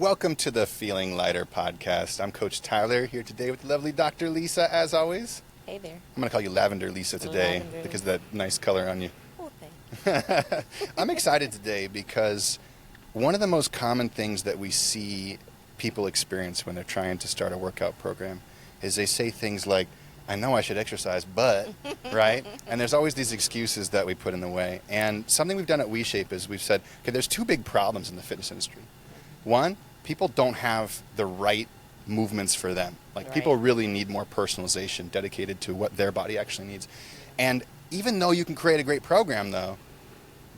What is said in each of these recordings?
Welcome to the Feeling Lighter podcast. I'm Coach Tyler here today with the lovely Dr. Lisa, as always. Hey there. I'm going to call you Lavender Lisa today because of that nice color on you. Oh, thanks. I'm excited today because one of the most common things that we see people experience when they're trying to start a workout program is they say things like, I know I should exercise, but, right? And there's always these excuses that we put in the way. And something we've done at WeShape is we've said, okay, there's two big problems in the fitness industry. One, people don't have the right movements for them. Like people really need more personalization dedicated to what their body actually needs. And even though you can create a great program though,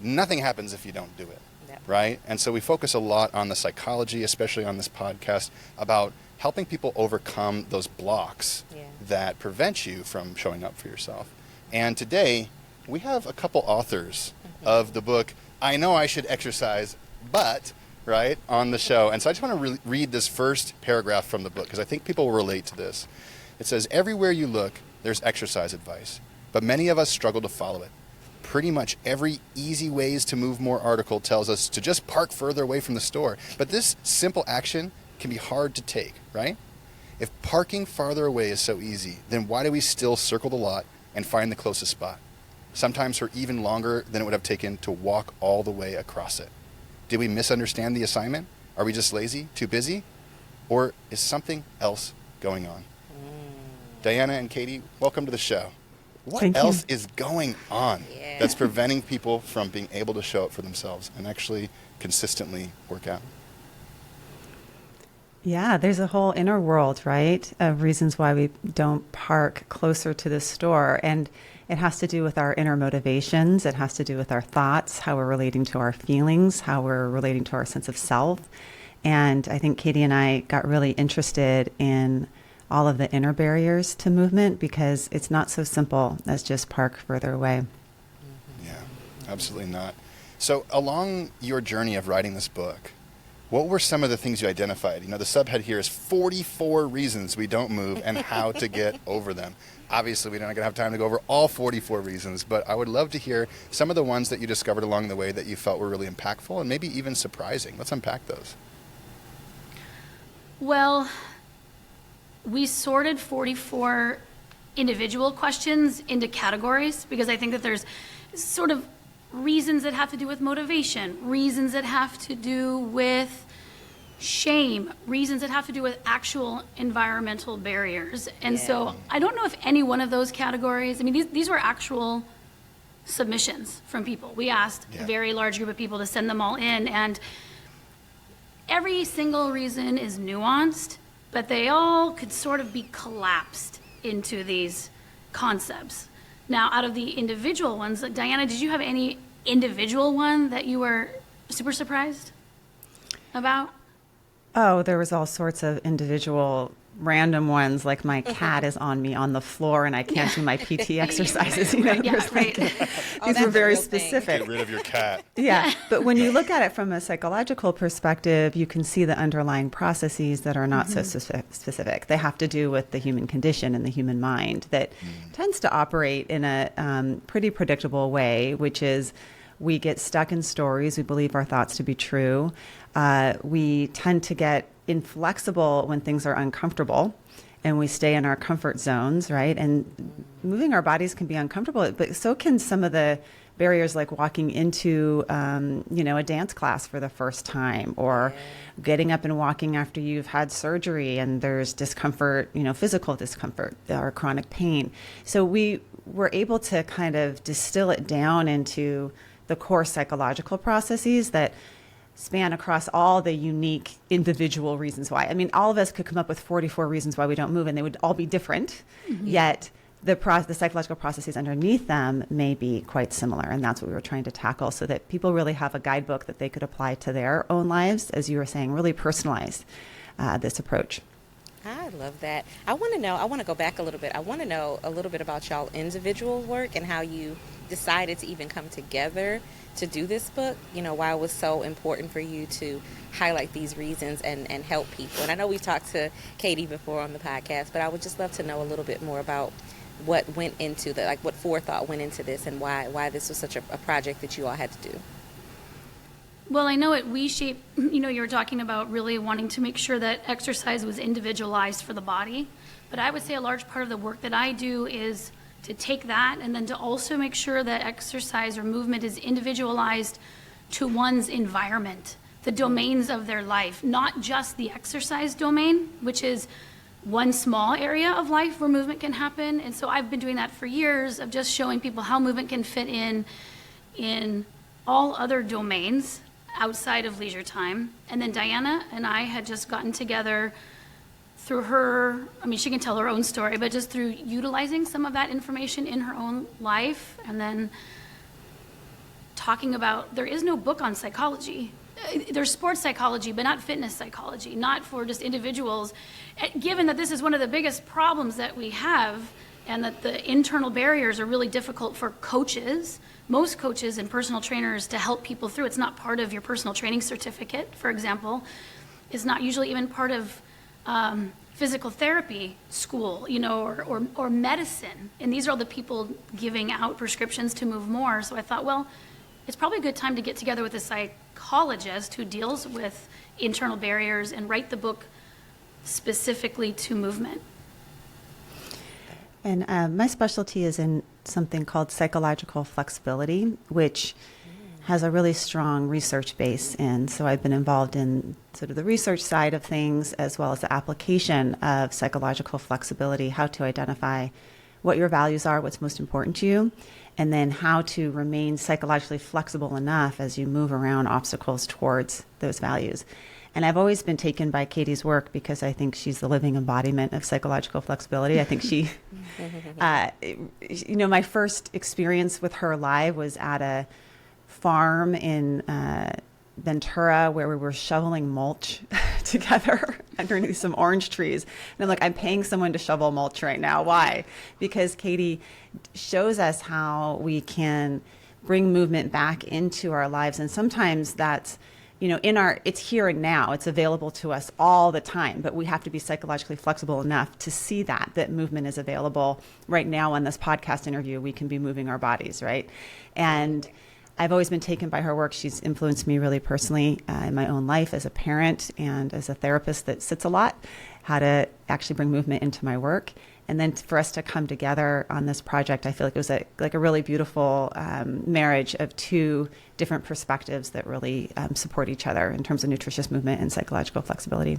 nothing happens if you don't do it, right? And so we focus a lot on the psychology, especially on this podcast, about helping people overcome those blocks that prevent you from showing up for yourself. And today we have a couple authors of the book, I Know I Should Exercise, But... right, on the show. And so I just want to read this first paragraph from the book because I think people will relate to this. It says, everywhere you look, there's exercise advice, but many of us struggle to follow it. Pretty much every easy ways to move more article tells us to just park further away from the store. But this simple action can be hard to take, right? If parking farther away is so easy, then why do we still circle the lot and find the closest spot? Sometimes for even longer than it would have taken to walk all the way across it. Did we misunderstand the assignment? Are we just lazy, too busy? Or is something else going on? Diana and Katie, welcome to the show. What else is going on that's preventing people from being able to show up for themselves and actually consistently work out? Yeah, there's a whole inner world, right, of reasons why we don't park closer to the store. And it has to do with our inner motivations. It has to do with our thoughts, how we're relating to our feelings, how we're relating to our sense of self. And I think Katie and I got really interested in all of the inner barriers to movement because it's not so simple as just park further away. Yeah, absolutely not. So along your journey of writing this book, what were some of the things you identified? You know, the subhead here is 44 reasons we don't move and how to get over them. Obviously, we're not going to have time to go over all 44 reasons, but I would love to hear some of the ones that you discovered along the way that you felt were really impactful and maybe even surprising. Let's unpack those. Well, we sorted 44 individual questions into categories because I think that there's sort of reasons that have to do with motivation, reasons that have to do with shame, reasons that have to do with actual environmental barriers. And so I don't know if any one of those categories, I mean, these were actual submissions from people. We asked a very large group of people to send them all in, and every single reason is nuanced, but they all could sort of be collapsed into these concepts. Now, out of the individual ones, Diana, did you have any individual one that you were super surprised about? Oh, there was all sorts of individual random ones, like my cat is on me on the floor and I can't do my PT exercises. You know, these were very specific. Get rid of your cat. Yeah, but when you look at it from a psychological perspective, you can see the underlying processes that are not so specific. They have to do with the human condition and the human mind that tends to operate in a pretty predictable way, which is we get stuck in stories. We believe our thoughts to be true. We tend to get inflexible when things are uncomfortable and we stay in our comfort zones, right? And moving our bodies can be uncomfortable, but so can some of the barriers like walking into, a dance class for the first time or getting up and walking after you've had surgery and there's discomfort, physical discomfort or chronic pain. So we were able to kind of distill it down into the core psychological processes that span across all the unique individual reasons why. I mean, all of us could come up with 44 reasons why we don't move, and they would all be different, yet the psychological processes underneath them may be quite similar, and that's what we were trying to tackle so that people really have a guidebook that they could apply to their own lives, as you were saying, really personalize this approach. I love that. I want to go back a little bit. I want to know a little bit about y'all individual work and how you decided to even come together to do this book, why it was so important for you to highlight these reasons and help people. And I know we've talked to Katie before on the podcast, but I would just love to know a little bit more about what went into what forethought went into this and why this was such a project that you all had to do. Well, I know at WeShape, you were talking about really wanting to make sure that exercise was individualized for the body. But I would say a large part of the work that I do is to take that and then to also make sure that exercise or movement is individualized to one's environment, the domains of their life, not just the exercise domain, which is one small area of life where movement can happen. And so I've been doing that for years, of just showing people how movement can fit in all other domains outside of leisure time. And then Diana and I had just gotten together through her, she can tell her own story, but just through utilizing some of that information in her own life, and then talking about, there is no book on psychology. There's sports psychology, but not fitness psychology, not for just individuals. Given that this is one of the biggest problems that we have, and that the internal barriers are really difficult for coaches, most coaches and personal trainers, to help people through. It's not part of your personal training certificate, for example. It's not usually even part of physical therapy school, or medicine. And these are all the people giving out prescriptions to move more. So I thought, well, it's probably a good time to get together with a psychologist who deals with internal barriers and write the book specifically to movement. And my specialty is in something called psychological flexibility, which has a really strong research base. And so I've been involved in sort of the research side of things, as well as the application of psychological flexibility, how to identify what your values are, what's most important to you, and then how to remain psychologically flexible enough as you move around obstacles towards those values. And I've always been taken by Katy's work because I think she's the living embodiment of psychological flexibility. I think she, my first experience with her live was at a farm in Ventura, where we were shoveling mulch together underneath some orange trees. And I'm like, I'm paying someone to shovel mulch right now. Why? Because Katy shows us how we can bring movement back into our lives. And sometimes that's, it's here and now. It's available to us all the time, but we have to be psychologically flexible enough to see that movement is available right now. On this podcast interview, we can be moving our bodies, right? And I've always been taken by her work. She's influenced me really personally in my own life as a parent and as a therapist that sits a lot, how to actually bring movement into my work. And then for us to come together on this project, I feel like it was a really beautiful marriage of two different perspectives that really support each other in terms of nutritious movement and psychological flexibility.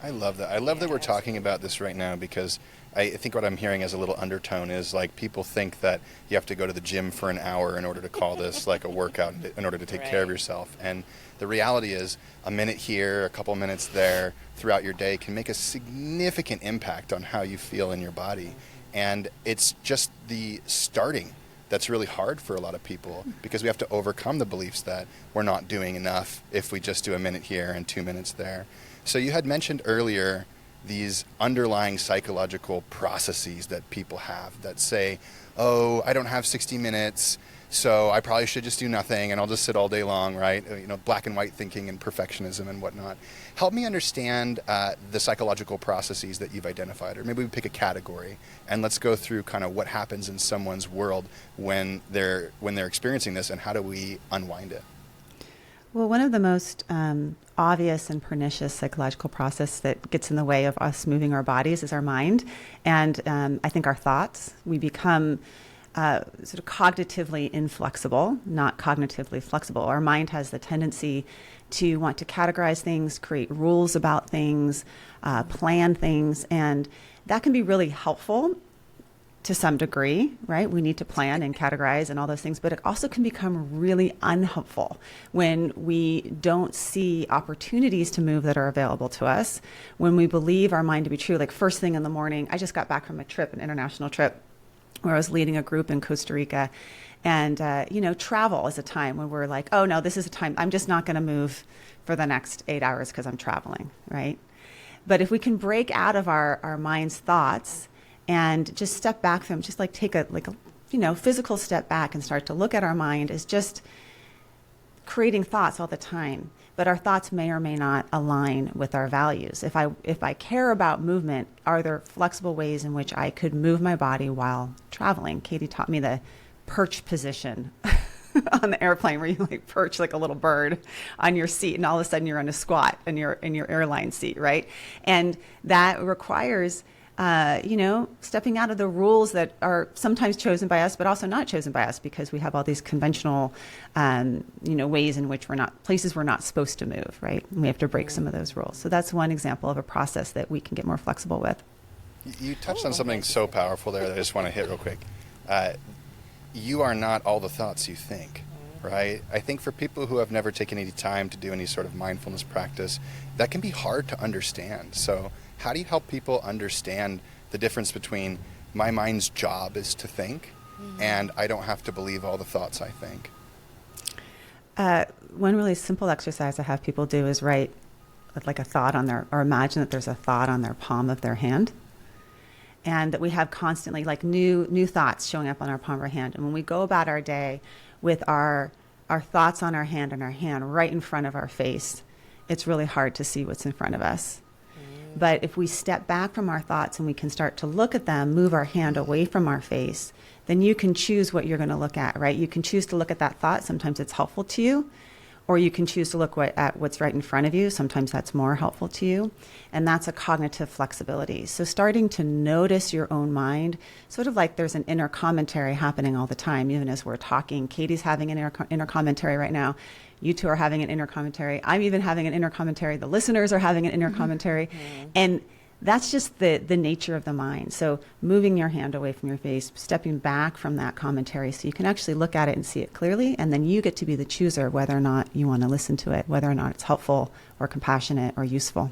I love that. I love that we're talking about this right now, because I think what I'm hearing as a little undertone is like people think that you have to go to the gym for an hour in order to call this like a workout, in order to take care of yourself. And the reality is a minute here, a couple minutes there throughout your day can make a significant impact on how you feel in your body. And it's just the starting that's really hard for a lot of people, because we have to overcome the beliefs that we're not doing enough if we just do a minute here and 2 minutes there. So you had mentioned earlier these underlying psychological processes that people have that say, oh, I don't have 60 minutes, so I probably should just do nothing and I'll just sit all day long, right? Black and white thinking and perfectionism and whatnot. Help me understand the psychological processes that you've identified, or maybe we pick a category and let's go through kind of what happens in someone's world when they're experiencing this, and how do we unwind it? Well, one of the most obvious and pernicious psychological process that gets in the way of us moving our bodies is our mind. And I think our thoughts. We become sort of cognitively inflexible, not cognitively flexible. Our mind has the tendency to want to categorize things, create rules about things, plan things, and that can be really helpful to some degree, right? We need to plan and categorize and all those things, but it also can become really unhelpful when we don't see opportunities to move that are available to us, when we believe our mind to be true. Like first thing in the morning, I just got back from a trip, an international trip, where I was leading a group in Costa Rica. And, travel is a time when we're like, oh no, this is a time, I'm just not going to move for the next 8 hours because I'm traveling, right? But if we can break out of our mind's thoughts and just step back from, just like take a physical step back and start to look at our mind as just creating thoughts all the time. But our thoughts may or may not align with our values. If I care about movement, are there flexible ways in which I could move my body while traveling? Katy taught me the perch position on the airplane where you like perch like a little bird on your seat, and all of a sudden you're on a squat in your airline seat, right? And that requires stepping out of the rules that are sometimes chosen by us, but also not chosen by us, because we have all these conventional, ways in which places we're not supposed to move, right? And we have to break some of those rules. So that's one example of a process that we can get more flexible with. You touched on something so powerful there that I just want to hit real quick. You are not all the thoughts you think, right? I think for people who have never taken any time to do any sort of mindfulness practice, that can be hard to understand. So how do you help people understand the difference between my mind's job is to think and I don't have to believe all the thoughts I think? One really simple exercise I have people do is write like a thought on or imagine that there's a thought on their palm of their hand. And that we have constantly like new thoughts showing up on our palm of our hand. And when we go about our day with our thoughts on our hand and our hand right in front of our face, it's really hard to see what's in front of us. But if we step back from our thoughts and we can start to look at them, move our hand away from our face, then you can choose what you're going to look at, right? You can choose to look at that thought. Sometimes it's helpful to you. Or you can choose to look at what's right in front of you. Sometimes that's more helpful to you. And that's a cognitive flexibility. So starting to notice your own mind, sort of like there's an inner commentary happening all the time, even as we're talking. Katie's having an inner commentary right now. You two are having an inner commentary. I'm even having an inner commentary. The listeners are having an inner commentary. And that's just the nature of the mind. So moving your hand away from your face, stepping back from that commentary so you can actually look at it and see it clearly, and then you get to be the chooser whether or not you want to listen to it, whether or not it's helpful or compassionate or useful.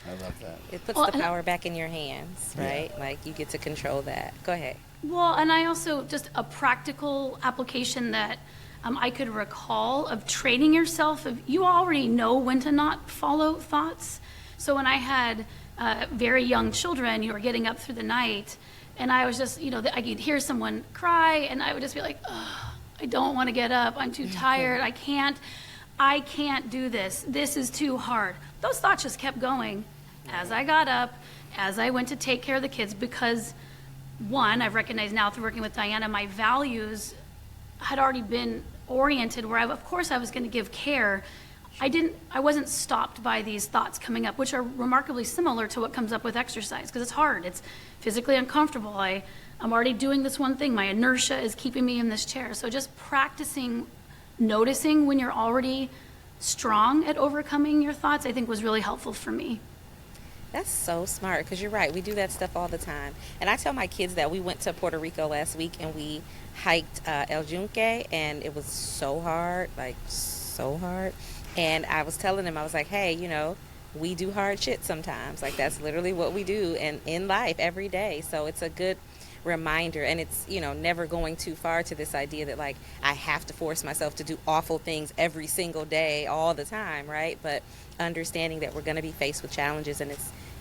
I love that. It puts the power back in your hands, right? Yeah. Like you get to control that. Go ahead. Well, and I also, just a practical application that I could recall of training yourself. You already know when to not follow thoughts. So when I had very young children, you were getting up through the night, and I was just, I could hear someone cry, and I would just be like, oh, I don't want to get up. I'm too tired. I can't do this. This is too hard. Those thoughts just kept going as I got up, as I went to take care of the kids, because one, I've recognized now through working with Diana, my values had already been oriented where of course I was going to give care. I wasn't stopped by these thoughts coming up, which are remarkably similar to what comes up with exercise, because it's hard. It's physically uncomfortable. I'm already doing this one thing. My inertia is keeping me in this chair. So just practicing noticing when you're already strong at overcoming your thoughts, I think was really helpful for me. That's so smart, because you're right. We do that stuff all the time. And I tell my kids that we went to Puerto Rico last week and we hiked El Yunque, and it was so hard, like so hard. And I was telling them, I was like, hey, we do hard shit sometimes. Like that's literally what we do in life every day. So it's a good reminder, and it's never going too far to this idea that like I have to force myself to do awful things every single day all the time, right? But understanding that we're going to be faced with challenges, and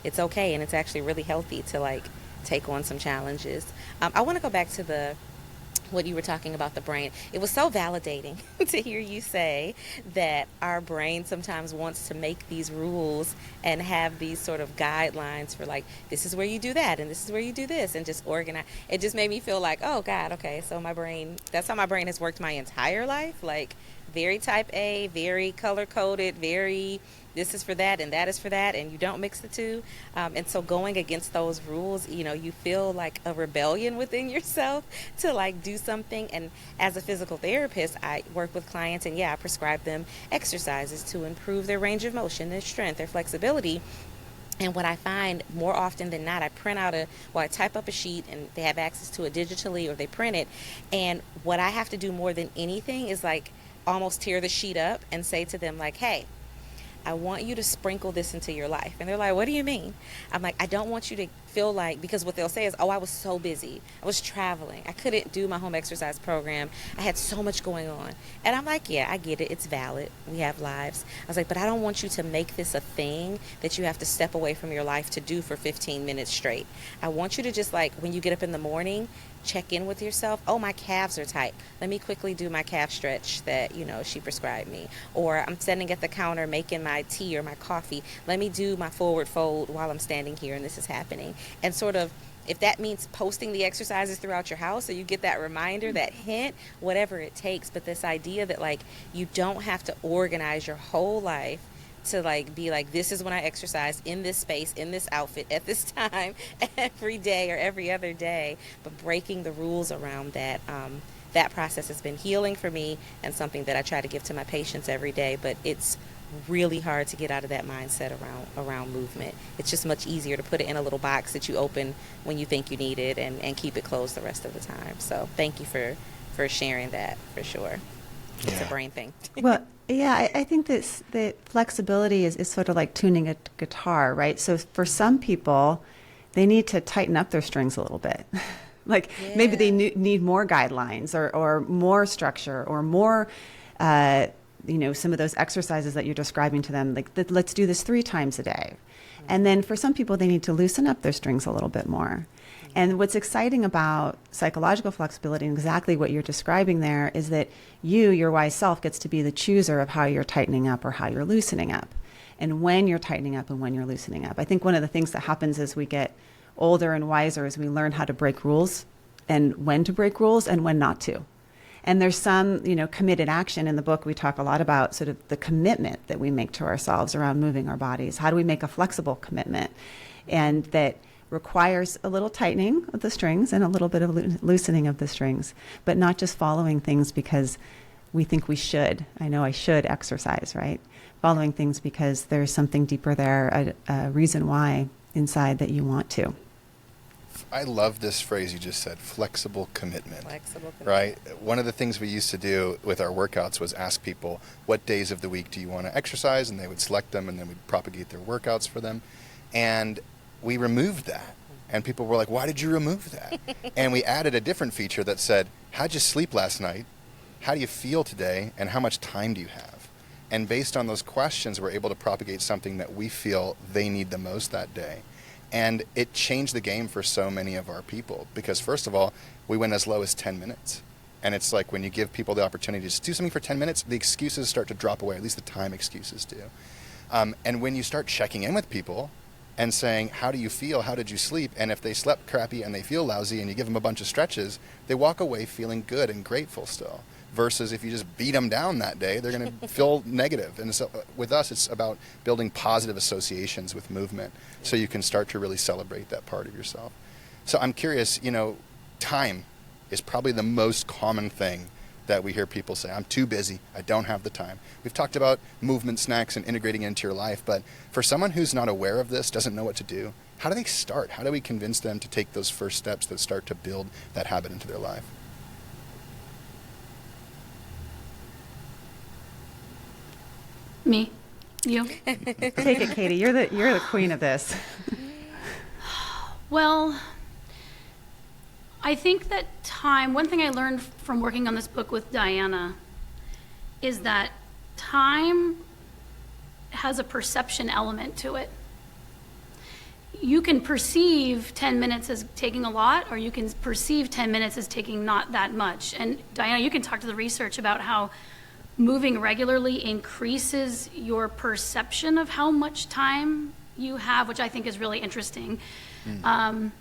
it's okay, and it's actually really healthy to like take on some challenges. I want to go back to what you were talking about, the brain. It was so validating to hear you say that our brain sometimes wants to make these rules and have these sort of guidelines for like, this is where you do that and this is where you do this, and just organize. It just made me feel like, oh God, okay, so my brain, that's how my brain has worked my entire life. Like very type A, very color coded, very this is for that and that is for that, and you don't mix the two. And so going against those rules, you feel like a rebellion within yourself to like do something. And as a physical therapist, I work with clients, and I prescribe them exercises to improve their range of motion, their strength, their flexibility. And what I find more often than not, I type up a sheet, and they have access to it digitally, or they print it. And what I have to do more than anything is like almost tear the sheet up and say to them like, hey, I want you to sprinkle this into your life. And they're like, what do you mean? I'm like, I don't want you to feel like, because what they'll say is, oh, I was so busy. I was traveling. I couldn't do my home exercise program. I had so much going on. And I'm like, yeah, I get it. It's valid. We have lives. I was like, but I don't want you to make this a thing that you have to step away from your life to do for 15 minutes straight. I want you to just like, when you get up in the morning, check in with yourself. Oh, my calves are tight. Let me quickly do my calf stretch that, she prescribed me. Or I'm sitting at the counter making my tea or my coffee. Let me do my forward fold while I'm standing here and this is happening. And sort of if that means posting the exercises throughout your house so you get that reminder, that hint, whatever it takes. But this idea that like you don't have to organize your whole life to like be like, this is when I exercise in this space, in this outfit, at this time, every day or every other day, but breaking the rules around that. That process has been healing for me and something that I try to give to my patients every day, but it's really hard to get out of that mindset around movement. It's just much easier to put it in a little box that you open when you think you need it and keep it closed the rest of the time. So thank you for sharing that, for sure. It's a brain thing. Well, yeah, I think that flexibility is sort of like tuning a guitar, right? So for some people, they need to tighten up their strings a little bit. Like maybe they need more guidelines or more structure or more, some of those exercises that you're describing to them, like let's do this 3 times a day. And then for some people, they need to loosen up their strings a little bit more. And what's exciting about psychological flexibility and exactly what you're describing there is that your wise self, gets to be the chooser of how you're tightening up or how you're loosening up, and when you're tightening up and when you're loosening up. I think one of the things that happens as we get older and wiser is we learn how to break rules and when to break rules and when not to. And there's some, committed action in the book. We talk a lot about sort of the commitment that we make to ourselves around moving our bodies. How do we make a flexible commitment? And that requires a little tightening of the strings and a little bit of loosening of the strings, but not just following things because we think we should. I know I should exercise, right? Following things because there's something deeper there, a reason why inside that you want to. I love this phrase you just said, flexible commitment. Flexible commitment. Right? One of the things we used to do with our workouts was ask people, what days of the week do you want to exercise? And they would select them, and then we'd propagate their workouts for them. And we removed that. And people were like, why did you remove that? And we added a different feature that said, how'd you sleep last night? How do you feel today? And how much time do you have? And based on those questions, we're able to propagate something that we feel they need the most that day. And it changed the game for so many of our people because, first of all, we went as low as 10 minutes. And it's like when you give people the opportunity to just do something for 10 minutes, the excuses start to drop away, at least the time excuses do. And when you start checking in with people and saying, how do you feel? How did you sleep? And if they slept crappy and they feel lousy and you give them a bunch of stretches, they walk away feeling good and grateful still. Versus if you just beat them down that day, they're going to feel negative. And so with us, it's about building positive associations with movement so you can start to really celebrate that part of yourself. So I'm curious, time is probably the most common thing that we hear people say. I'm too busy. I don't have the time. We've talked about movement snacks and integrating into your life, but for someone who's not aware of this, doesn't know what to do, how do they start? How do we convince them to take those first steps that start to build that habit into their life? Me? You? Take it, Katie. You're the queen of this. Well, I think that one thing I learned from working on this book with Diana is that time has a perception element to it. You can perceive 10 minutes as taking a lot, or you can perceive 10 minutes as taking not that much. And Diana, you can talk to the research about how moving regularly increases your perception of how much time you have, which I think is really interesting. And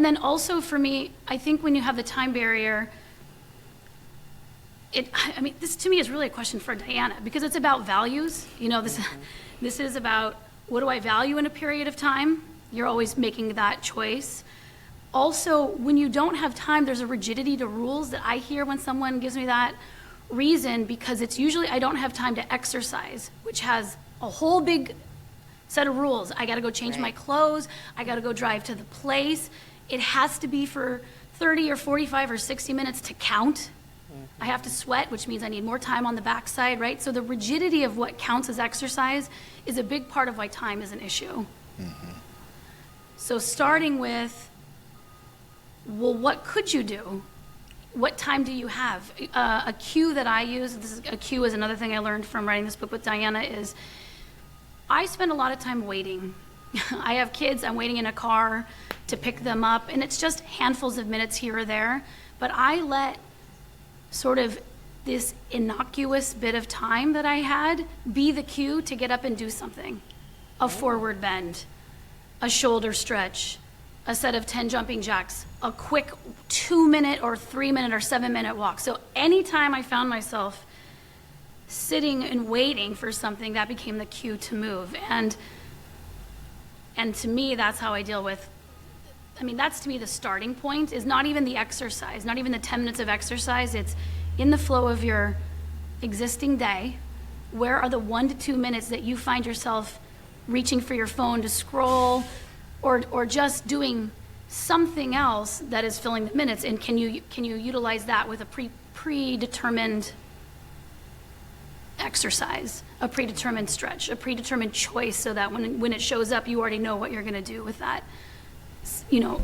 then also for me, I think when you have the time barrier, this to me is really a question for Diana because it's about values. This is about what do I value in a period of time? You're always making that choice. Also, when you don't have time, there's a rigidity to rules that I hear when someone gives me that reason because it's usually I don't have time to exercise, which has a whole big set of rules. I got to go change my clothes. I got to go drive to the place. It has to be for 30 or 45 or 60 minutes to count. I have to sweat, which means I need more time on the backside, right? So the rigidity of what counts as exercise is a big part of why time is an issue. So starting with, well, what could you do? What time do you have? A cue that I use, a cue is another thing I learned from writing this book with Diana, is I spend a lot of time waiting. I have kids, I'm waiting in a car to pick them up, and it's just handfuls of minutes here or there, but I let sort of this innocuous bit of time that I had be the cue to get up and do something. A forward bend, a shoulder stretch, a set of 10 jumping jacks, a quick 2-minute or 3-minute or 7-minute walk. So anytime I found myself sitting and waiting for something, that became the cue to move. And to me, that's how I deal with, I mean, that's to me the starting point, is not even the exercise, not even the 10 minutes of exercise. It's in the flow of your existing day. Where are the 1 to 2 minutes that you find yourself reaching for your phone to scroll, or just doing something else that is filling the minutes? And can you utilize that with a predetermined exercise, a predetermined stretch, a predetermined choice, so that when it shows up, you already know what you're going to do with that. You know,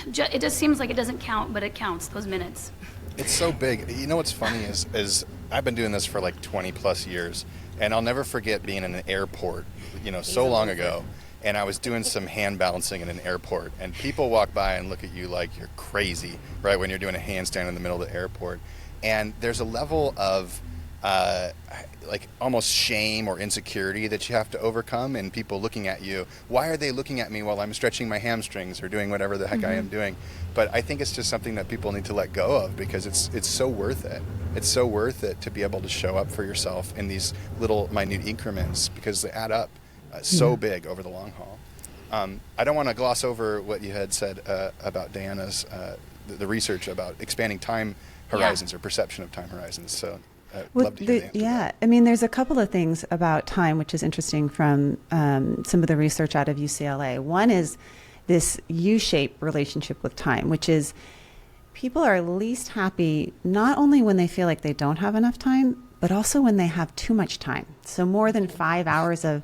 it just seems like it doesn't count, but it counts, those minutes. It's so big. You know what's funny is I've been doing this for like 20 plus years, and I'll never forget being in an airport, you know, so long ago, and I was doing some hand balancing in an airport, and people walk by and look at you like you're crazy, right, when you're doing a handstand in the middle of the airport. And there's a level of like almost shame or insecurity that you have to overcome, and people looking at you. Why are they looking at me while I'm stretching my hamstrings or doing whatever the heck I am doing? But I think it's just something that people need to let go of, because it's so worth it. It's so worth it to be able to show up for yourself in these little minute increments, because they add up so big over the long haul. I don't want to gloss over what you had said about Diana's the research about expanding time horizons or perception of time horizons. So I'd love to hear the answer. Yeah, I mean, there's a couple of things about time which is interesting from some of the research out of UCLA. One is this U-shaped relationship with time, which is people are least happy not only when they feel like they don't have enough time, but also when they have too much time. So more than 5 hours of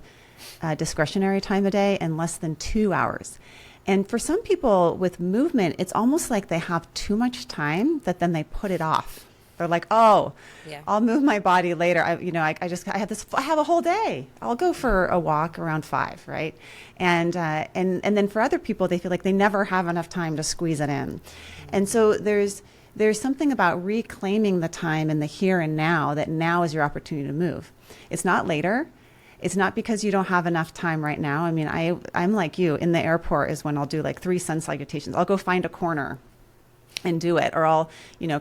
discretionary time a day and less than 2 hours. And for some people with movement, it's almost like they have too much time that then they put it off. They're like, oh, I'll move my body later. I have a whole day. I'll go for a walk around 5, right? And then for other people, they feel like they never have enough time to squeeze it in. And so there's something about reclaiming the time in the here and now, that now is your opportunity to move. It's not later. It's not because you don't have enough time right now. I mean, I'm like you. In the airport is when I'll do like 3 sun salutations. I'll go find a corner and do it, or I'll,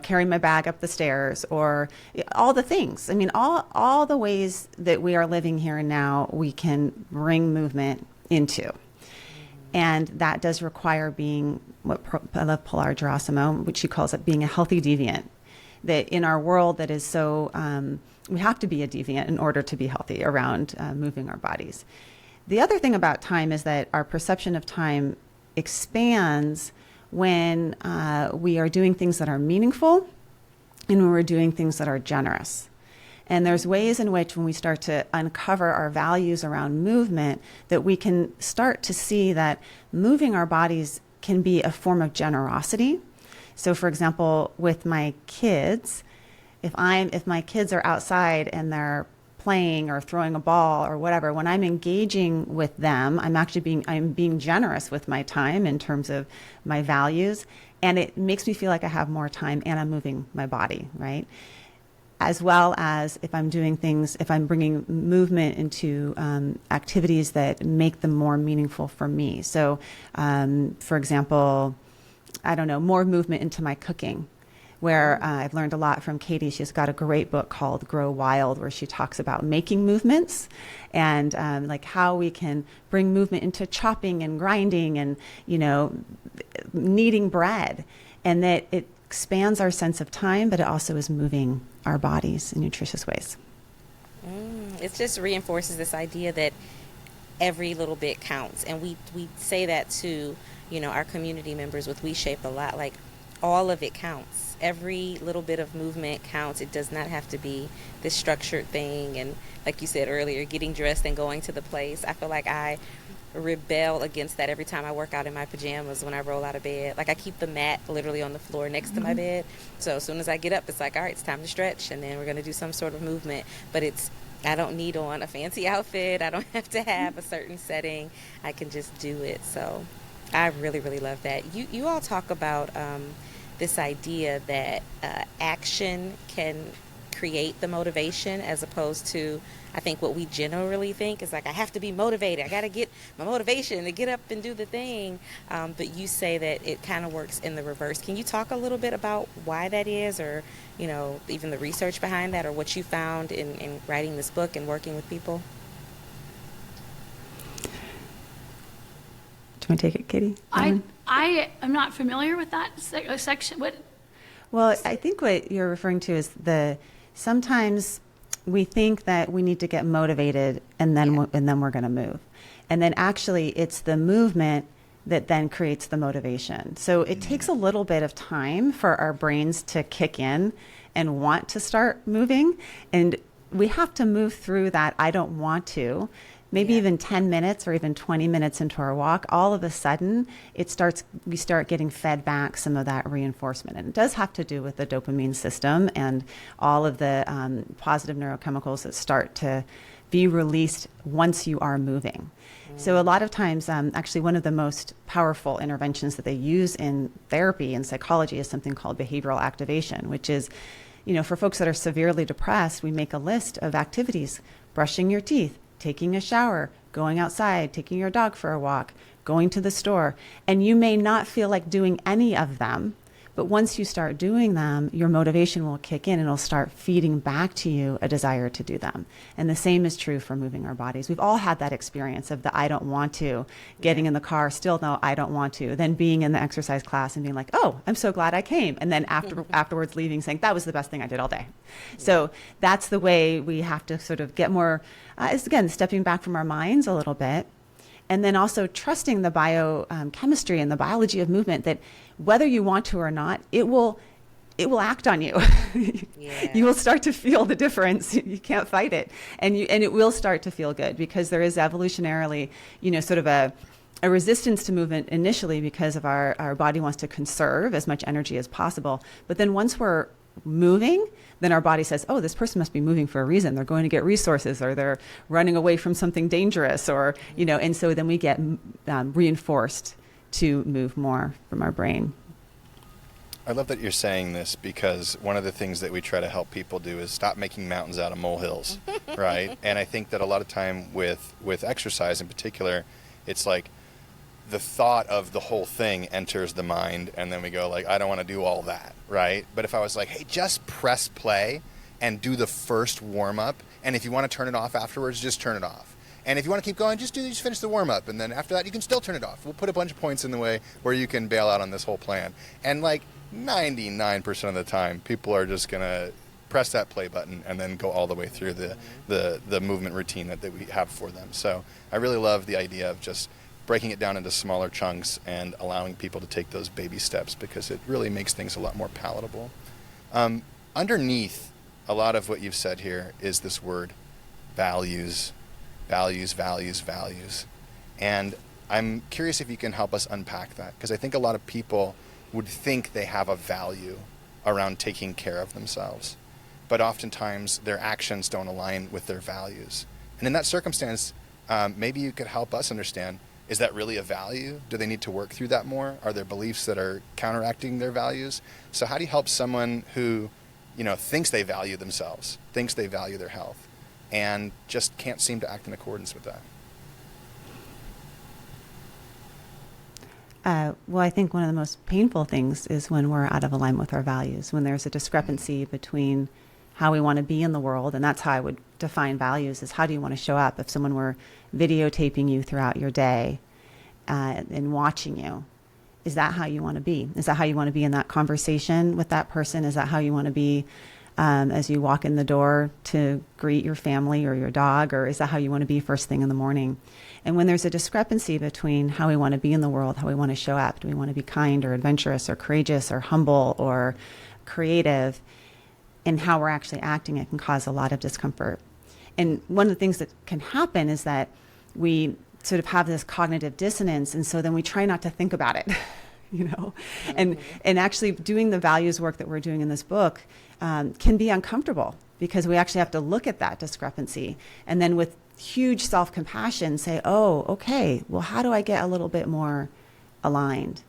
carry my bag up the stairs, or all the things. I mean, all the ways that we are living here and now, we can bring movement into. And that does require being what I love Pilar Gerasimo, which she calls it being a healthy deviant. That in our world that is so, we have to be a deviant in order to be healthy around moving our bodies. The other thing about time is that our perception of time expands when we are doing things that are meaningful and when we're doing things that are generous. And there's ways in which, when we start to uncover our values around movement, that we can start to see that moving our bodies can be a form of generosity. So for example, with my kids, if my kids are outside and they're playing or throwing a ball or whatever, when I'm engaging with them, I'm being generous with my time in terms of my values, and it makes me feel like I have more time and I'm moving my body, right? As well as if I'm bringing movement into activities that make them more meaningful for me. So, for example, more movement into my cooking, where I've learned a lot from Katy. She's got a great book called Grow Wild, where she talks about making movements and like how we can bring movement into chopping and grinding and, kneading bread, and that it expands our sense of time, but it also is moving our bodies in nutritious ways. It just reinforces this idea that every little bit counts. And we say that to, our community members with We Shape a lot, like all of it counts. Every little bit of movement counts. It does not have to be this structured thing. And like you said earlier, getting dressed and going to the place. I feel like I rebel against that every time I work out in my pajamas when I roll out of bed. Like I keep the mat literally on the floor next to my bed. So as soon as I get up, it's like, all right, it's time to stretch, and then we're going to do some sort of movement. But I don't need on a fancy outfit. I don't have to have a certain setting. I can just do it. So I really, really love that. You all talk about this idea that action can create the motivation, as opposed to, I think what we generally think is like, I have to be motivated. I got to get my motivation to get up and do the thing. But you say that it kind of works in the reverse. Can you talk a little bit about why that is, or, even the research behind that, or what you found in writing this book and working with people? Do you want to take it, Katie? I am not familiar with that section. What? Well, I think what you're referring to is sometimes we think that we need to get motivated and then we're going to move. And then actually it's the movement that then creates the motivation. So it takes a little bit of time for our brains to kick in and want to start moving. And we have to move through that I don't want to. Maybe even 10 minutes or even 20 minutes into our walk, all of a sudden we start getting fed back some of that reinforcement. And it does have to do with the dopamine system and all of the positive neurochemicals that start to be released once you are moving. So a lot of times, actually one of the most powerful interventions that they use in therapy and psychology is something called behavioral activation, which is, for folks that are severely depressed, we make a list of activities: brushing your teeth, taking a shower, going outside, taking your dog for a walk, going to the store. And you may not feel like doing any of them, but once you start doing them, your motivation will kick in and it'll start feeding back to you a desire to do them. And the same is true for moving our bodies. We've all had that experience of the I don't want to, getting in the car, still no, I don't want to, then being in the exercise class and being like, oh, I'm so glad I came. And then afterwards leaving saying, that was the best thing I did all day. So that's the way we have to sort of get more, is again, stepping back from our minds a little bit. And then also trusting the biochemistry and the biology of movement, that whether you want to or not, it will act on you. You will start to feel the difference. You can't fight it. And it will start to feel good, because there is evolutionarily, sort of a resistance to movement initially, because of our body wants to conserve as much energy as possible. But then once we're moving, then our body says, oh, this person must be moving for a reason. They're going to get resources, or they're running away from something dangerous, or, and so then we get reinforced to move more from our brain. I love that you're saying this, because one of the things that we try to help people do is stop making mountains out of molehills, right? And I think that a lot of time with exercise in particular, it's like the thought of the whole thing enters the mind, and then we go like, I don't want to do all that, right? But if I was like, hey, just press play and do the first warm-up, and if you want to turn it off afterwards, just turn it off. And if you want to keep going, just finish the warm-up, and then after that, you can still turn it off. We'll put a bunch of points in the way where you can bail out on this whole plan. And like 99% of the time, people are just going to press that play button and then go all the way through the movement routine that we have for them. So I really love the idea of just breaking it down into smaller chunks and allowing people to take those baby steps, because it really makes things a lot more palatable. Underneath a lot of what you've said here is this word, values, values, values, values. And I'm curious if you can help us unpack that, because I think a lot of people would think they have a value around taking care of themselves, but oftentimes their actions don't align with their values. And in that circumstance, maybe you could help us understand, is that really a value? Do they need to work through that more? Are there beliefs that are counteracting their values? So how do you help someone who, thinks they value themselves, thinks they value their health, and just can't seem to act in accordance with that? Well, I think one of the most painful things is when we're out of alignment with our values, when there's a discrepancy between how we want to be in the world, and that's how I would define values, is how do you want to show up? If someone were videotaping you throughout your day and watching you, is that how you want to be? Is that how you want to be in that conversation with that person? Is that how you want to be as you walk in the door to greet your family or your dog? Or is that how you want to be first thing in the morning? And when there's a discrepancy between how we want to be in the world, how we want to show up, do we want to be kind or adventurous or courageous or humble or creative, and how we're actually acting, it can cause a lot of discomfort. And one of the things that can happen is that we sort of have this cognitive dissonance, and so then we try not to think about it, and actually doing the values work that we're doing in this book can be uncomfortable, because we actually have to look at that discrepancy and then with huge self-compassion say, oh, okay, well, how do I get a little bit more aligned?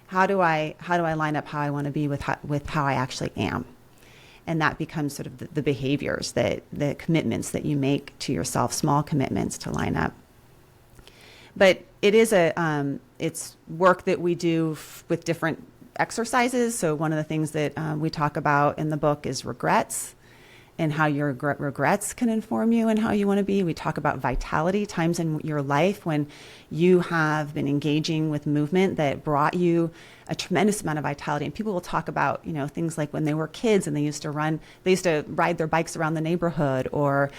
How do I line up how I want to be with how I actually am? And that becomes sort of the behaviors, the commitments that you make to yourself, small commitments to line up. But it is it's work that we do with different exercises. So one of the things that we talk about in the book is regrets, and how your regrets can inform you and how you want to be. We talk about vitality, times in your life when you have been engaging with movement that brought you a tremendous amount of vitality. And people will talk about, things like when they were kids and they used to ride their bikes around the neighborhood, or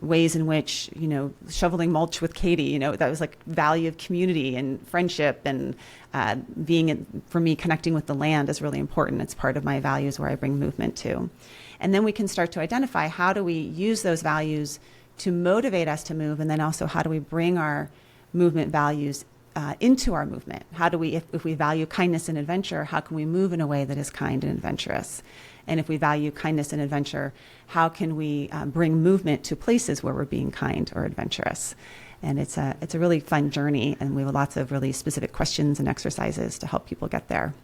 ways in which, shoveling mulch with Katy, that was like value of community and friendship, and for me, connecting with the land is really important. It's part of my values where I bring movement to. And then we can start to identify, how do we use those values to motivate us to move? And then also, how do we bring our movement values into our movement? How do we, if we value kindness and adventure, how can we move in a way that is kind and adventurous? And if we value kindness and adventure, how can we bring movement to places where we're being kind or adventurous? And it's a really fun journey, and we have lots of really specific questions and exercises to help people get there.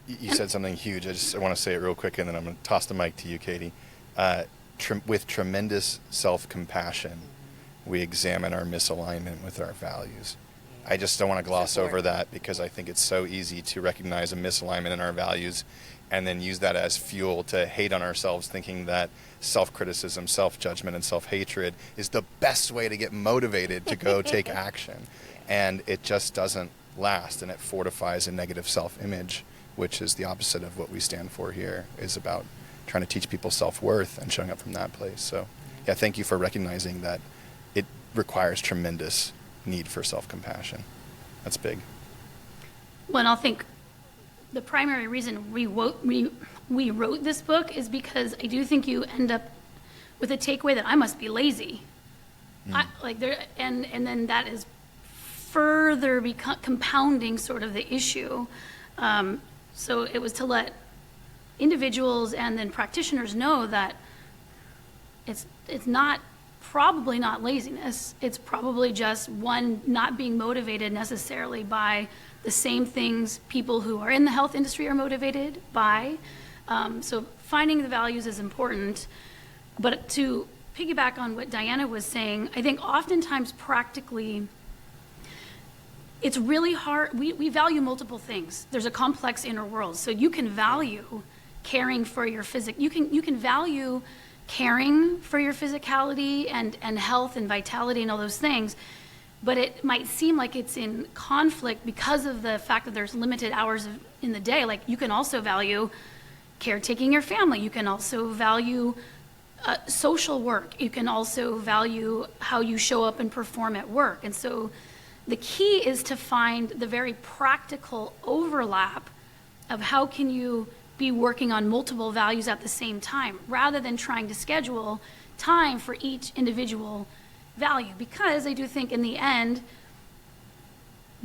You said something huge. I want to say it real quick, and then I'm going to toss the mic to you, Katy. With tremendous self-compassion, we examine our misalignment with our values. I just don't want to gloss over that, because I think it's so easy to recognize a misalignment in our values and then use that as fuel to hate on ourselves, thinking that self-criticism, self-judgment, and self-hatred is the best way to get motivated to go take action. And it just doesn't last, and it fortifies a negative self-image, which is the opposite of what we stand for here, is about trying to teach people self-worth and showing up from that place. So, yeah, thank you for recognizing that it requires tremendous need for self-compassion. That's big. Well, and I think the primary reason we wrote this book is because I do think you end up with a takeaway that I must be lazy. And then that is further compounding sort of the issue. So it was to let individuals and then practitioners know that it's probably not laziness. It's probably just one, not being motivated necessarily by the same things people who are in the health industry are motivated by. So finding the values is important. But to piggyback on what Diana was saying, I think oftentimes practically, it's really hard. We value multiple things. There's a complex inner world. So you can value caring for your you can value caring for your physicality and health and vitality and all those things, but it might seem like it's in conflict because of the fact that there's limited hours in the day. Like, you can also value caretaking your family. You can also value social work. You can also value how you show up and perform at work. And so the key is to find the very practical overlap of how can you be working on multiple values at the same time, rather than trying to schedule time for each individual value. Because I do think in the end,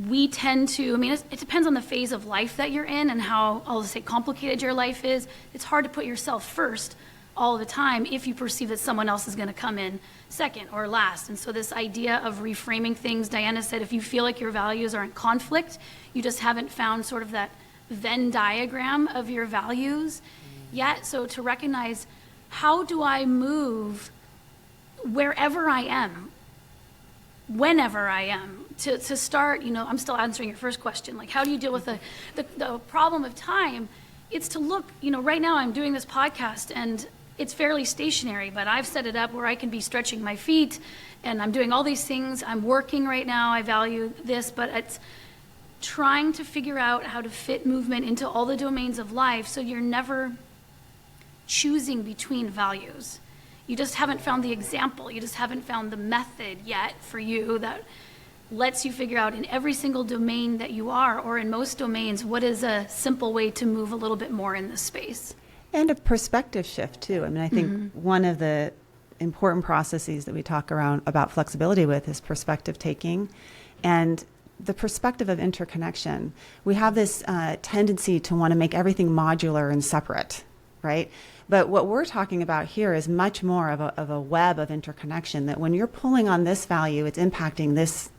we tend to, it depends on the phase of life that you're in and how, I'll say, complicated your life is. It's hard to put yourself first all the time if you perceive that someone else is going to come in second or last. And so this idea of reframing things, Diana said, if you feel like your values are in conflict, you just haven't found sort of that Venn diagram of your values yet. So to recognize, how do I move wherever I am, whenever I am, to start, I'm still answering your first question, like, how do you deal with the problem of time? It's to look, right now I'm doing this podcast and it's fairly stationary, but I've set it up where I can be stretching my feet and I'm doing all these things. I'm working right now. I value this, but it's trying to figure out how to fit movement into all the domains of life so you're never choosing between values. You just haven't found the example. You just haven't found the method yet for you that lets you figure out in every single domain that you are, or in most domains, what is a simple way to move a little bit more in this space. And a perspective shift too. I think one of the important processes that we talk around about flexibility with is perspective taking, and the perspective of interconnection. We have this tendency to want to make everything modular and separate, right? But what we're talking about here is much more of a web of interconnection, that when you're pulling on this value, it's impacting this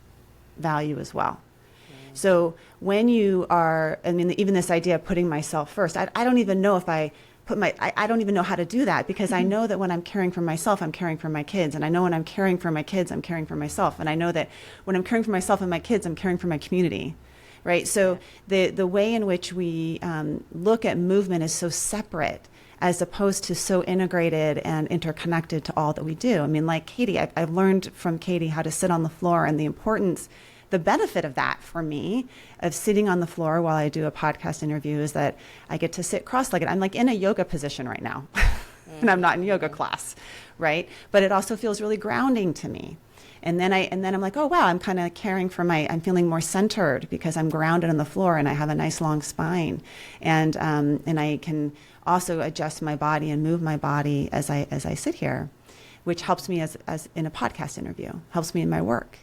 value as well. So when you are, even this idea of putting myself first, I don't even know if I I don't even know how to do that, because I know that when I'm caring for myself, I'm caring for my kids. And I know when I'm caring for my kids, I'm caring for myself. And I know that when I'm caring for myself and my kids, I'm caring for my community. Right. So the way in which we look at movement is so separate, as opposed to so integrated and interconnected to all that we do. I mean, like Katy, I've learned from Katy how to sit on the floor, and the importance, the benefit of that for me, of sitting on the floor while I do a podcast interview, is that I get to sit cross-legged. I'm like in a yoga position right now, and I'm not in yoga class, right? But it also feels really grounding to me. And then I'm like, oh wow, I'm kind of caring for I'm feeling more centered because I'm grounded on the floor and I have a nice long spine, and I can also adjust my body and move my body as I sit here, which helps me as in a podcast interview, helps me in my work.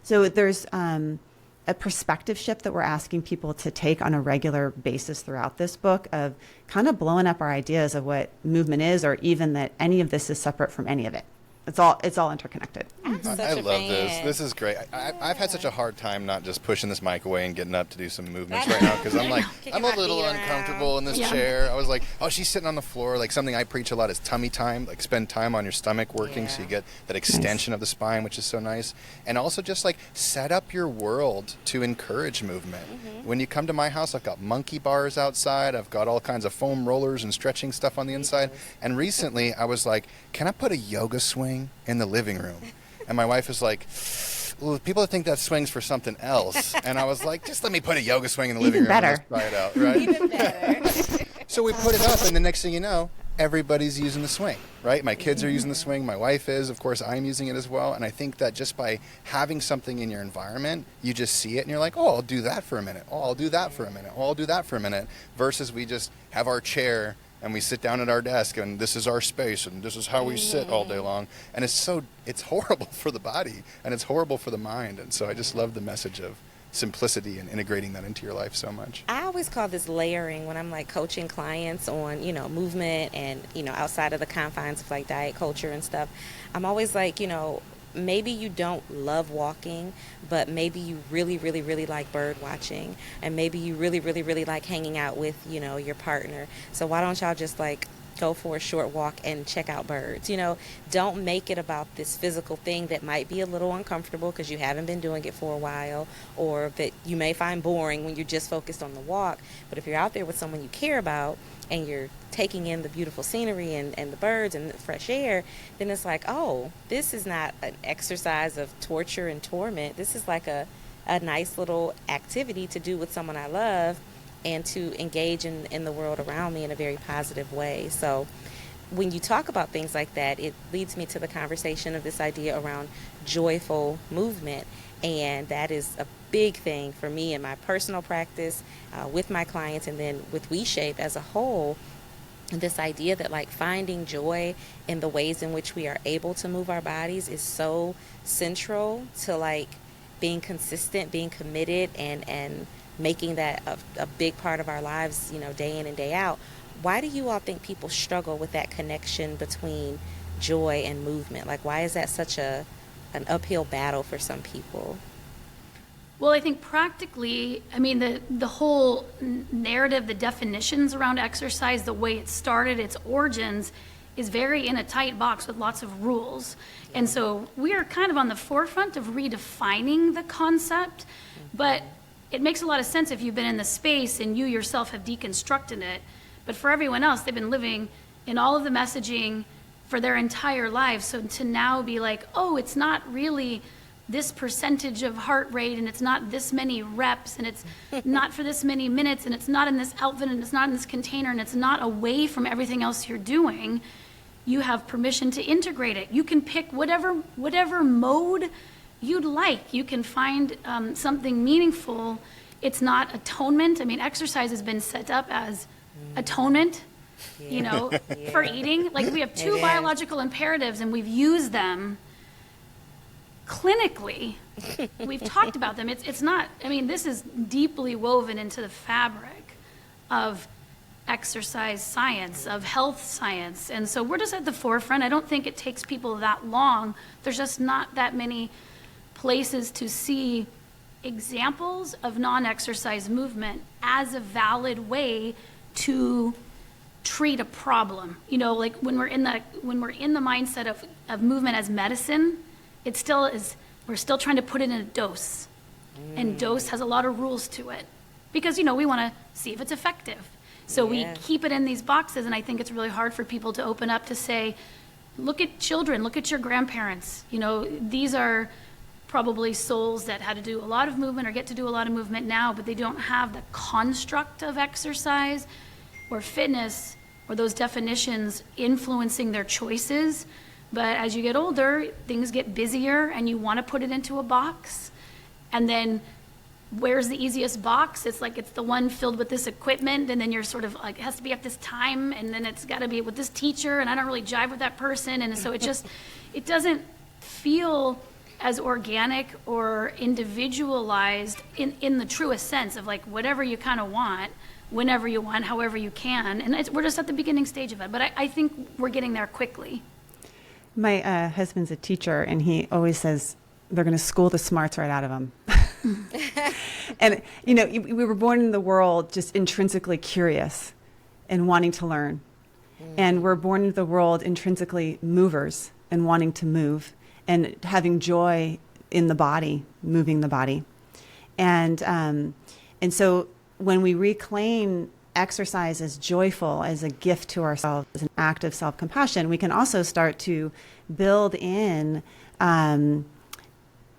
So there's a perspective shift that we're asking people to take on a regular basis throughout this book, of kind of blowing up our ideas of what movement is, or even that any of this is separate from any of it. It's all interconnected. I love this. This is great. I've had such a hard time not just pushing this mic away and getting up to do some movements right now, because I'm like, I'm a little uncomfortable in this chair. I was like, oh, she's sitting on the floor. Like, something I preach a lot is tummy time. Like, spend time on your stomach working, so you get that extension of the spine, which is so nice. And also just like set up your world to encourage movement. When you come to my house, I've got monkey bars outside. I've got all kinds of foam rollers and stretching stuff on the inside. And recently I was like, can I put a yoga swing in the living room? And my wife is like, well, people think that swing's for something else. And I was like, just let me put a yoga swing in the living room and let's try it out, right? Even better. So we put it up, and the next thing you know, everybody's using the swing, right? My kids are using the swing. My wife is. Of course, I'm using it as well. And I think that just by having something in your environment, you just see it and you're like, oh, I'll do that for a minute. Oh, I'll do that for a minute. Oh, I'll do that for a minute. Versus we just have our chair and we sit down at our desk and this is our space and this is how we sit all day long. And it's horrible for the body and it's horrible for the mind. And so I just love the message of simplicity and integrating that into your life so much. I always call this layering when I'm like coaching clients on, movement and, outside of the confines of like diet culture and stuff. I'm always like, maybe you don't love walking, but maybe you really, really, really like bird watching, and maybe you really, really, really like hanging out with, your partner. So why don't y'all just like go for a short walk and check out birds? Don't make it about this physical thing that might be a little uncomfortable because you haven't been doing it for a while, or that you may find boring when you're just focused on the walk. But if you're out there with someone you care about and you're taking in the beautiful scenery and the birds and the fresh air, then it's like, oh, this is not an exercise of torture and torment. This is like a nice little activity to do with someone I love and to engage in the world around me in a very positive way. So when you talk about things like that, it leads me to the conversation of this idea around joyful movement. And that is a big thing for me in my personal practice with my clients, and then with WeShape as a whole. This idea that like finding joy in the ways in which we are able to move our bodies is so central to like being consistent, being committed, and making that a big part of our lives, day in and day out. Why do you all think people struggle with that connection between joy and movement? Like, why is that such an uphill battle for some people? Well, I think practically, the whole narrative, the definitions around exercise, the way it started, its origins, is very in a tight box with lots of rules. And so we are kind of on the forefront of redefining the concept, but it makes a lot of sense if you've been in the space and you yourself have deconstructed it. But for everyone else, they've been living in all of the messaging for their entire lives. So to now be like, oh, it's not really this percentage of heart rate, and it's not this many reps, and it's not for this many minutes, and it's not in this outfit, and it's not in this container, and it's not away from everything else you're doing, you have permission to integrate it. You can pick whatever mode you'd like. You can find something meaningful. It's not atonement. Exercise has been set up as atonement, for eating. Like, we have two biological imperatives, and we've used them clinically. We've talked about them. It's not, this is deeply woven into the fabric of exercise science, of health science. And so we're just at the forefront. I don't think it takes people that long. There's just not that many places to see examples of non-exercise movement as a valid way to treat a problem. You know, like when we're in the mindset of movement as medicine, it still is, we're still trying to put it in a dose. And dose has a lot of rules to it because, you know, we want to see if it's effective. So we keep it in these boxes, and I think it's really hard for people to open up to say, look at children, look at your grandparents. You know, these are probably souls that had to do a lot of movement or get to do a lot of movement now, but they don't have the construct of exercise or fitness or those definitions influencing their choices. But as you get older, things get busier and you want to put it into a box. And then where's the easiest box? It's like it's the one filled with this equipment, and then you're sort of like, it has to be at this time, and then it's got to be with this teacher, and I don't really jive with that person. And so it doesn't feel as organic or individualized in the truest sense of like whatever you kind of want, whenever you want, however you can. And we're just at the beginning stage of it, but I think we're getting there quickly. My husband's a teacher, and he always says they're going to school the smarts right out of them. And, you know, we were born in the world just intrinsically curious and wanting to learn. And we're born into the world intrinsically movers and wanting to move and having joy in the body, moving the body. And so when we reclaim exercise as joyful, as a gift to ourselves, as an act of self-compassion, we can also start to build in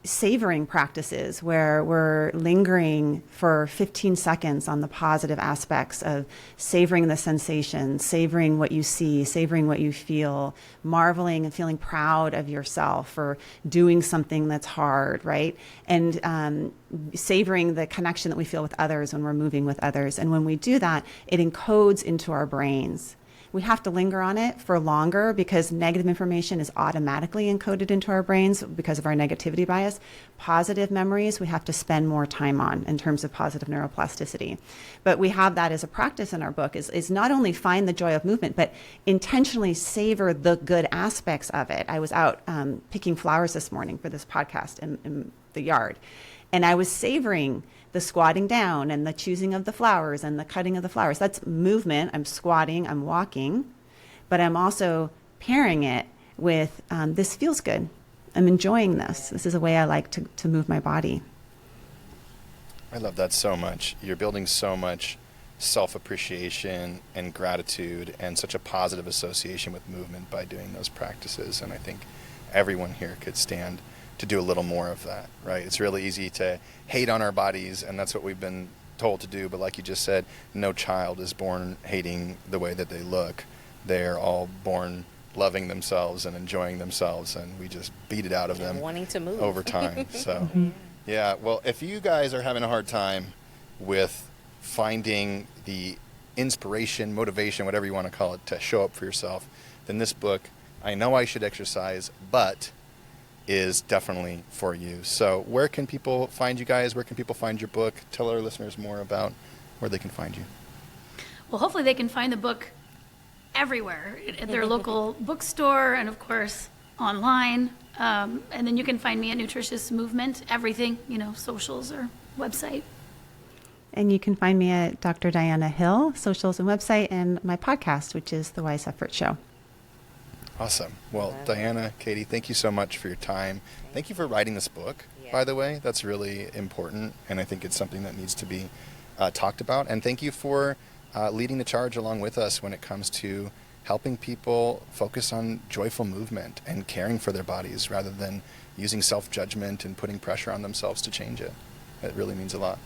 savoring practices where we're lingering for 15 seconds on the positive aspects of savoring the sensation, savoring what you see, savoring what you feel, marveling and feeling proud of yourself for doing something that's hard, right? And savoring the connection that we feel with others when we're moving with others. And when we do that, it encodes into our brains. We have to linger on it for longer because negative information is automatically encoded into our brains because of our negativity bias. Positive memories we have to spend more time on in terms of positive neuroplasticity. But we have that as a practice in our book is not only find the joy of movement, but intentionally savor the good aspects of it. I was out picking flowers this morning for this podcast in the yard, and I was savoring the squatting down and the choosing of the flowers and the cutting of the flowers. That's movement. I'm squatting, I'm walking, but I'm also pairing it with this feels good. I'm enjoying this. This is a way I like to move my body. I love that so much. You're building so much self-appreciation and gratitude and such a positive association with movement by doing those practices. And I think everyone here could stand to do a little more of that, right? It's really easy to hate on our bodies, and that's what we've been told to do. But like you just said, no child is born hating the way that they look. They're all born loving themselves and enjoying themselves, and we just beat it out of them wanting to move over time. So, yeah, well, if you guys are having a hard time with finding the inspiration, motivation, whatever you want to call it, to show up for yourself, then this book, I Know I Should Exercise, But, is definitely for you. So where can people find you guys? Where can people find your book? Tell our listeners more about where they can find you. Well, hopefully they can find the book everywhere, at their local bookstore and, of course, online. And then you can find me at Nutritious Movement, everything, you know, socials or website. And you can find me at drdianahill, socials and website, and my podcast, which is The Wise Effort Show. Awesome. Well, Diana, Katy, thank you so much for your time. Thank you for writing this book, by the way. That's really important, and I think it's something that needs to be talked about. And thank you for leading the charge along with us when it comes to helping people focus on joyful movement and caring for their bodies rather than using self-judgment and putting pressure on themselves to change it. It really means a lot.